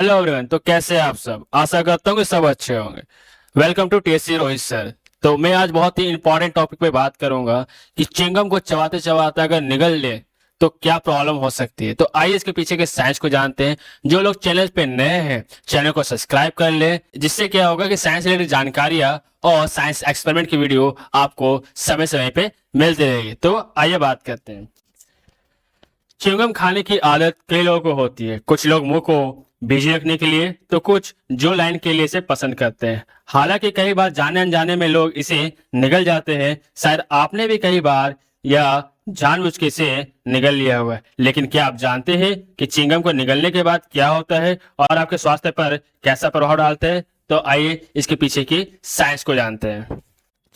Hello everyone. तो कैसे हैं आप सब? आशा करता हूँ कि सब अच्छे होंगे। Welcome to TSC Rohit sir. तो मैं आज बहुत ही इंपॉर्टेंट टॉपिक पे बात करूंगा कि च्युइंगम को चबाते चबाते अगर निगल ले तो क्या प्रॉब्लम हो सकती है। तो आइए इसके पीछे के साइंस को जानते हैं। जो लोग चैनल पे नए हैं चैनल को सब्सक्राइब कर ले, जिससे क्या होगा कि साइंस रिलेटेड जानकारियां और साइंस एक्सपेरिमेंट की वीडियो आपको समय समय पे मिलती रहेगी। तो आइए बात करते हैं। च्युइंगम खाने की आदत कई लोगों को होती है। कुछ लोग मुंह को बिजी रखने के लिए तो कुछ जो लाइन के लिए इसे पसंद करते हैं। हालांकि कई बार जाने अनजाने में लोग इसे निगल जाते हैं। शायद आपने भी कई बार या जानबूझ के इसे निगल लिया हुआ है। लेकिन क्या आप जानते हैं कि च्युइंगम को निगलने के बाद क्या होता है और आपके स्वास्थ्य पर कैसा प्रभाव डालता है? तो आइए इसके पीछे की साइंस को जानते हैं।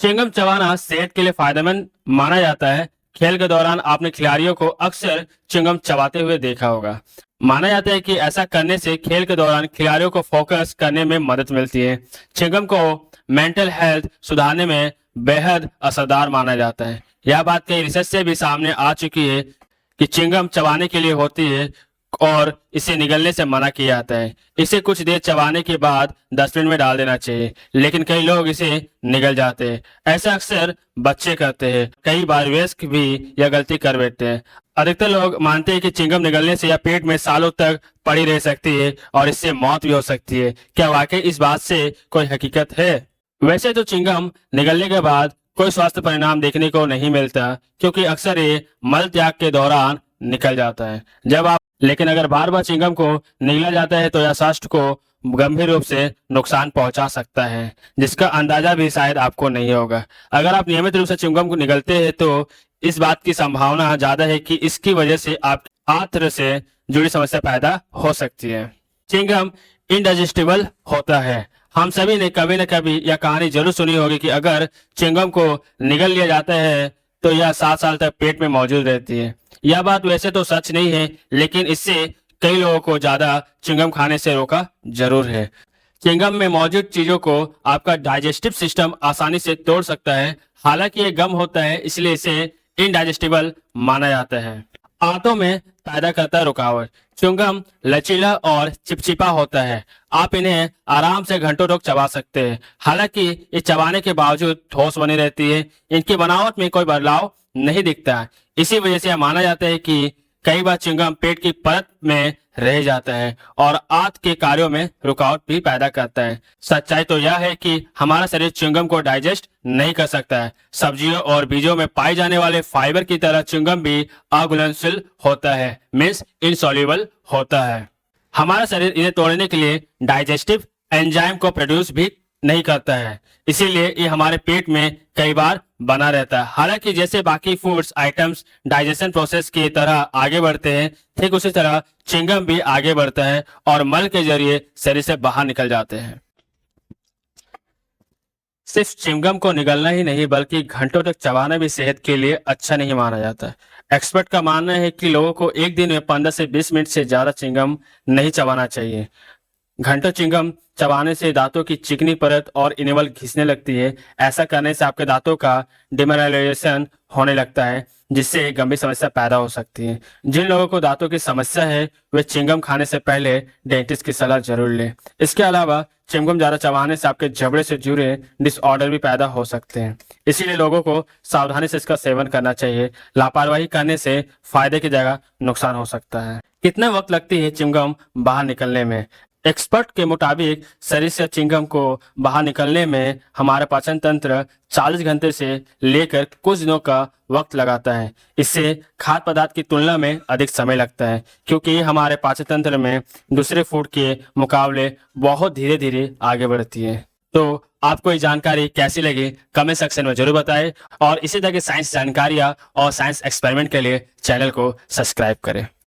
च्युइंगम चबाना सेहत के लिए फायदेमंद माना जाता है। खेल के दौरान आपने खिलाड़ियों को अक्सर च्युइंगम चबाते हुए देखा होगा। माना जाता है कि ऐसा करने से खेल के दौरान खिलाड़ियों को फोकस करने में मदद मिलती है। च्युइंगम को मेंटल हेल्थ सुधारने में बेहद असरदार माना जाता है। यह बात कई रिसर्च से भी सामने आ चुकी है कि च्युइंगम चबाने के लिए होती है और इसे निगलने से मना किया जाता है। इसे कुछ देर चबाने के बाद डस्टबिन में डाल देना चाहिए, लेकिन कई लोग इसे निगल जाते हैं। ऐसा अक्सर बच्चे करते हैं, कई बार वयस्क भी यह गलती कर बैठते हैं। अधिकतर लोग मानते हैं कि च्युइंगम निगलने से यह पेट में सालों तक पड़ी रह सकती है और इससे मौत भी हो सकती है। क्या वाकई इस बात से कोई हकीकत है? वैसे तो च्युइंगम निगलने के बाद कोई स्वास्थ्य परिणाम देखने को नहीं मिलता, क्योंकि अक्सर ये मल त्याग के दौरान निकल जाता है। जब आप लेकिन अगर बार बार च्युइंगम को निगला जाता है तो यह स्वास्थ्य को गंभीर रूप से नुकसान पहुंचा सकता है, जिसका अंदाजा भी शायद आपको नहीं होगा। अगर आप नियमित रूप से च्युइंगम को निगलते हैं तो इस बात की संभावना ज्यादा है कि इसकी वजह से आप आंत्र से जुड़ी समस्या पैदा हो सकती है। च्युइंगम इनडाइजेस्टिबल होता है। हम सभी ने कभी न कभी यह कहानी जरूर सुनी होगी कि अगर च्युइंगम को निगल लिया जाता है तो यह 7 साल तक पेट में मौजूद रहती है। यह बात वैसे तो सच नहीं है, लेकिन इससे कई लोगों को ज्यादा च्युइंगम खाने से रोका जरूर है। च्युइंगम में मौजूद चीजों को आपका डाइजेस्टिव सिस्टम आसानी से तोड़ सकता है। हालांकि ये गम होता है, इसलिए इसे इनडाइजेस्टिबल माना जाता है। आंतों में पैदा करता है रुकावट। च्युइंगम लचीला और चिपचिपा होता है। आप इन्हें आराम से घंटों तक चबा सकते हैं। हालांकि इस चबाने के बावजूद ठोस बनी रहती है। इनकी बनावट में कोई बदलाव नहीं दिखता है। इसी वजह से यह माना जाता है कि कई बार च्युइंगम पेट की परत में रह जाता है और आंत के कार्यों में रुकावट भी पैदा करता है। सच्चाई तो यह है कि हमारा शरीर च्युइंगम को डाइजेस्ट नहीं कर सकता है। सब्जियों और बीजों में पाए जाने वाले फाइबर की तरह च्युइंगम भी अघुलनशील होता है, मीन्स इनसॉल्युबल होता है। हमारा शरीर इन्हें तोड़ने के लिए डाइजेस्टिव एंजाइम को प्रोड्यूस भी नहीं करता है, इसीलिए ये हमारे पेट में कई बार बना रहता है। हालांकि जैसे बाकी फूड्स आइटम्स डाइजेशन प्रोसेस की तरह आगे बढ़ते हैं, ठीक उसी तरह च्युइंगम भी आगे बढ़ता है और मल के जरिए शरीर से बाहर निकल जाते हैं। सिर्फ च्युइंगम को निगलना ही नहीं बल्कि घंटों तक चबाना भी सेहत के लिए अच्छा नहीं माना जाता है। एक्सपर्ट का मानना है कि लोगों को एक दिन में 15 से 20 मिनट से ज्यादा च्युइंगम नहीं चबाना चाहिए। घंटों च्युइंगम चबाने से दांतों की चिकनी परत और इनेमल घिसने लगती है। ऐसा करने से आपके दांतों का डिमिनरलाइजेशन होने लगता है, जिससे एक गंभीर समस्या पैदा हो सकती है। जिन लोगों को दांतों की समस्या है वे च्युइंगम खाने से पहले डेंटिस्ट की सलाह जरूर लें। इसके अलावा च्युइंगम ज्यादा चबाने से आपके जबड़े से जुड़े डिसऑर्डर भी पैदा हो सकते हैं, इसीलिए लोगों को सावधानी से इसका सेवन करना चाहिए। लापरवाही करने से फायदे की जगह नुकसान हो सकता है। कितना वक्त लगती है च्युइंगम बाहर निकलने में? एक्सपर्ट के मुताबिक शरीर से च्युइंगम को बाहर निकलने में हमारा पाचन तंत्र 40 घंटे से लेकर कुछ दिनों का वक्त लगाता है। इससे खाद्य पदार्थ की तुलना में अधिक समय लगता है, क्योंकि ये हमारे पाचन तंत्र में दूसरे फूड के मुकाबले बहुत धीरे धीरे आगे बढ़ती है। तो आपको ये जानकारी कैसी लगी कमेंट सेक्शन में जरूर बताएं और इसी तरह की साइंस जानकारियाँ और साइंस एक्सपेरिमेंट के लिए चैनल को सब्सक्राइब करें।